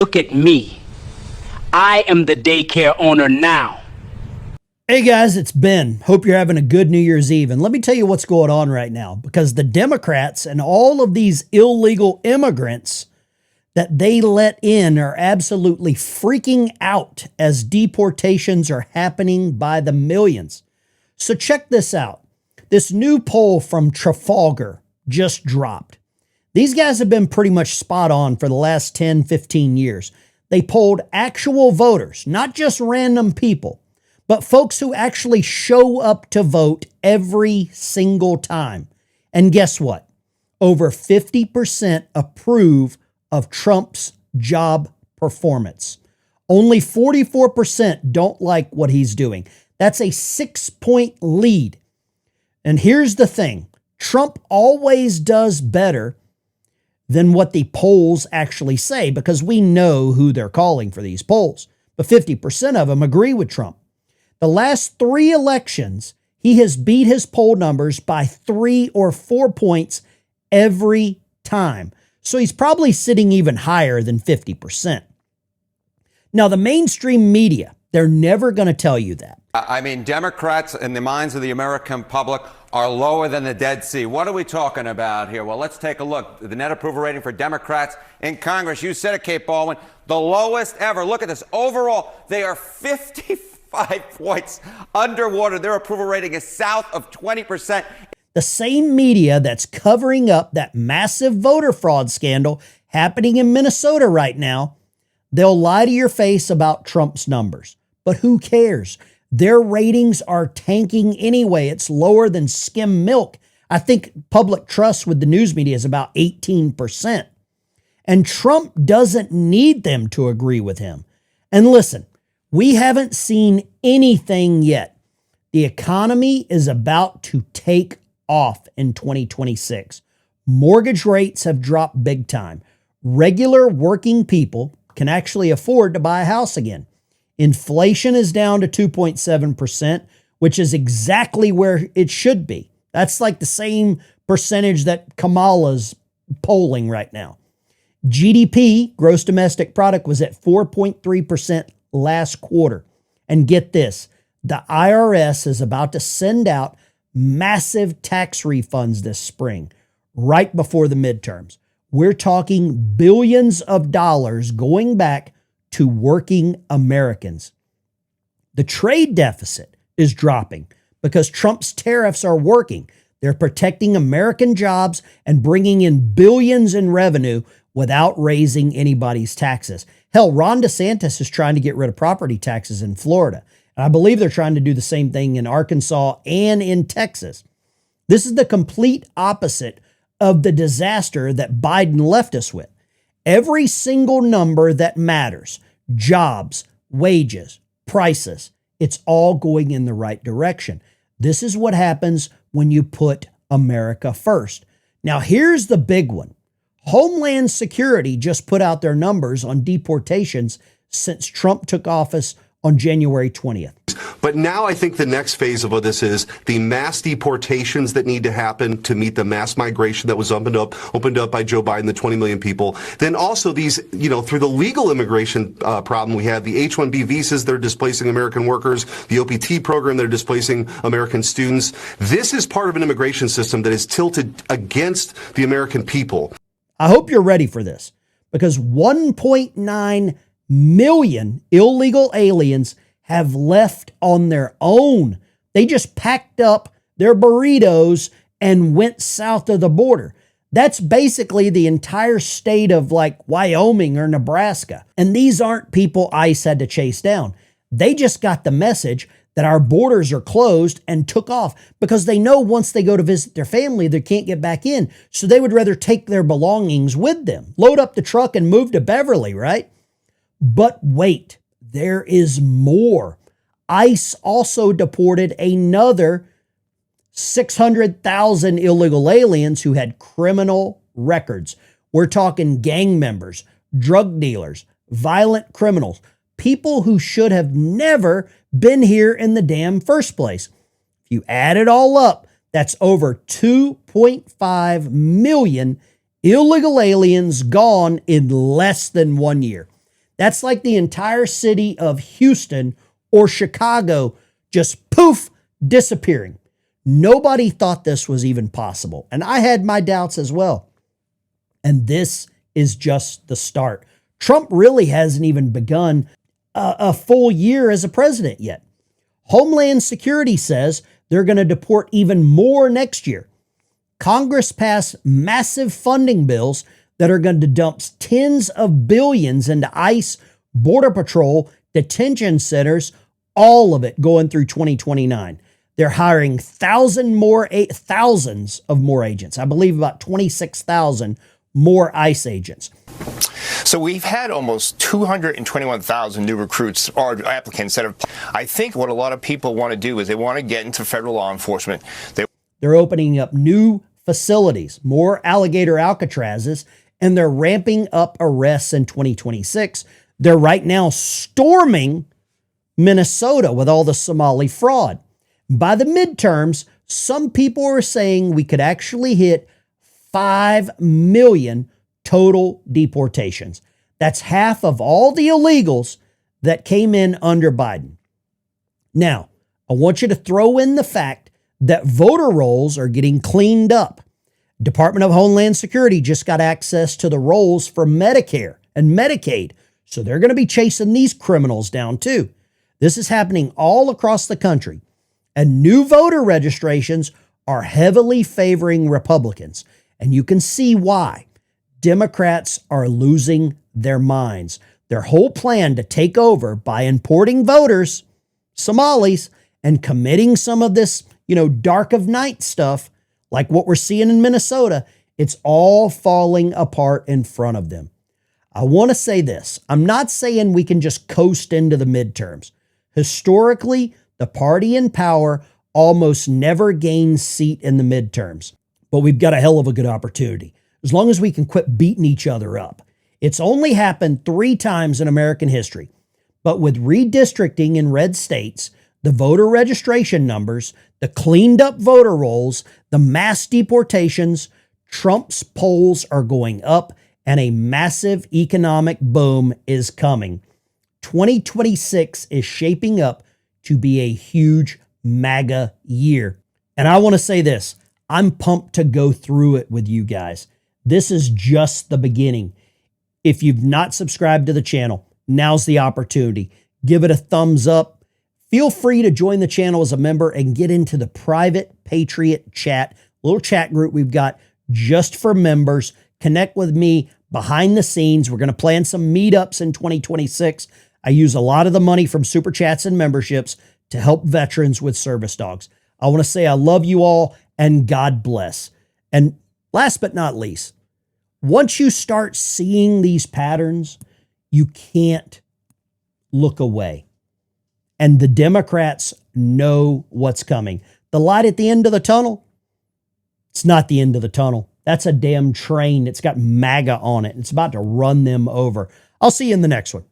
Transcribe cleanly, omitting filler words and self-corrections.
Look at me. I am the daycare owner now. Hey guys, it's Ben. Hope you're having a good New Year's Eve. And let me tell you what's going on right now, because the Democrats and all of these illegal immigrants that they let in are absolutely freaking out as deportations are happening by the millions. So check this out. This new poll from Trafalgar just dropped. These guys have been pretty much spot on for the last 10, 15 years. They polled actual voters, not just random people, but folks who actually show up to vote every single time. And guess what? Over 50% approve of Trump's job performance. Only 44% don't like what he's doing. That's a 6-point lead. And here's the thing. Trump always does better than what the polls actually say, because we know who they're calling for these polls. But 50% of them agree with Trump. The last 3 elections, he has beat his poll numbers by 3 or 4 points every time. So he's probably sitting even higher than 50%. Now, the mainstream media, they're never going to tell you that. I mean, Democrats in the minds of the American public are lower than the Dead Sea. What are we talking about here? Well, let's take a look. The net approval rating for Democrats in Congress, you said it, Kate Baldwin, the lowest ever. Look at this. Overall, they are 55 points underwater. Their approval rating is south of 20%. The same media that's covering up that massive voter fraud scandal happening in Minnesota right now, they'll lie to your face about Trump's numbers. But who cares? Their ratings are tanking anyway. It's lower than skim milk. I think public trust with the news media is about 18%. And Trump doesn't need them to agree with him. And listen, we haven't seen anything yet. The economy is about to take off in 2026. Mortgage rates have dropped big time. Regular working people can actually afford to buy a house again. Inflation is down to 2.7%, which is exactly where it should be. That's like the same percentage that Kamala's polling right now. GDP, gross domestic product, was at 4.3% last quarter. And get this, the IRS is about to send out massive tax refunds this spring, right before the midterms. We're talking billions of dollars going back to working Americans. The trade deficit is dropping because Trump's tariffs are working. They're protecting American jobs and bringing in billions in revenue without raising anybody's taxes. Hell, Ron DeSantis is trying to get rid of property taxes in Florida. And I believe they're trying to do the same thing in Arkansas and in Texas. This is the complete opposite of the disaster that Biden left us with. Every single number that matters, jobs, wages, prices, it's all going in the right direction. This is what happens when you put America first. Now, here's the big one. Homeland Security just put out their numbers on deportations since Trump took office on January 20th. But now I think the next phase of this is the mass deportations that need to happen to meet the mass migration that was opened up by Joe Biden, the 20 million people. Then also these, through the legal immigration problem, we have the H-1B visas that are displacing American workers, the OPT program that are displacing American students. This is part of an immigration system that is tilted against the American people. I hope you're ready for this, because 1.9 million illegal aliens have left on their own. They just packed up their burritos and went south of the border. That's basically the entire state of like Wyoming or Nebraska. And these aren't people ICE had to chase down. They just got the message that our borders are closed and took off because they know once they go to visit their family, they can't get back in. So they would rather take their belongings with them, load up the truck and move to Beverly, right? But wait, there is more. ICE also deported another 600,000 illegal aliens who had criminal records. We're talking gang members, drug dealers, violent criminals, people who should have never been here in the damn first place. If you add it all up, that's over 2.5 million illegal aliens gone in less than 1 year. That's like the entire city of Houston or Chicago just poof, disappearing. Nobody thought this was even possible. And I had my doubts as well. And this is just the start. Trump really hasn't even begun a full year as a president yet. Homeland Security says they're going to deport even more next year. Congress passed massive funding bills that are going to dump tens of billions into ICE, Border Patrol, detention centers, all of it going through 2029. They're hiring thousands of more agents. I believe about 26,000 more ICE agents. So we've had almost 221,000 new recruits or applicants that have, I think what a lot of people want to do is they want to get into federal law enforcement. They're opening up new facilities, more alligator Alcatrazes, and they're ramping up arrests in 2026. They're right now storming Minnesota with all the Somali fraud. By the midterms, some people are saying we could actually hit 5 million total deportations. That's half of all the illegals that came in under Biden. Now, I want you to throw in the fact that voter rolls are getting cleaned up. Department of Homeland Security just got access to the rolls for Medicare and Medicaid, so they're going to be chasing these criminals down too. This is happening all across the country, and new voter registrations are heavily favoring Republicans, and you can see why. Democrats are losing their minds. Their whole plan to take over by importing voters, Somalis, and committing some of this, dark of night stuff, like what we're seeing in Minnesota, it's all falling apart in front of them. I want to say this. I'm not saying we can just coast into the midterms. Historically, the party in power almost never gains seat in the midterms, but we've got a hell of a good opportunity. As long as we can quit beating each other up. It's only happened 3 times in American history. But with redistricting in red states, the voter registration numbers, the cleaned up voter rolls, the mass deportations, Trump's polls are going up and a massive economic boom is coming. 2026 is shaping up to be a huge MAGA year. And I want to say this, I'm pumped to go through it with you guys. This is just the beginning. If you've not subscribed to the channel, now's the opportunity. Give it a thumbs up. Feel free to join the channel as a member and get into the private Patriot chat, little chat group we've got just for members. Connect with me behind the scenes. We're going to plan some meetups in 2026. I use a lot of the money from super chats and memberships to help veterans with service dogs. I want to say I love you all and God bless. And last but not least, once you start seeing these patterns, you can't look away. And the Democrats know what's coming. The light at the end of the tunnel, it's not the end of the tunnel. That's a damn train. It's got MAGA on it. It's about to run them over. I'll see you in the next one.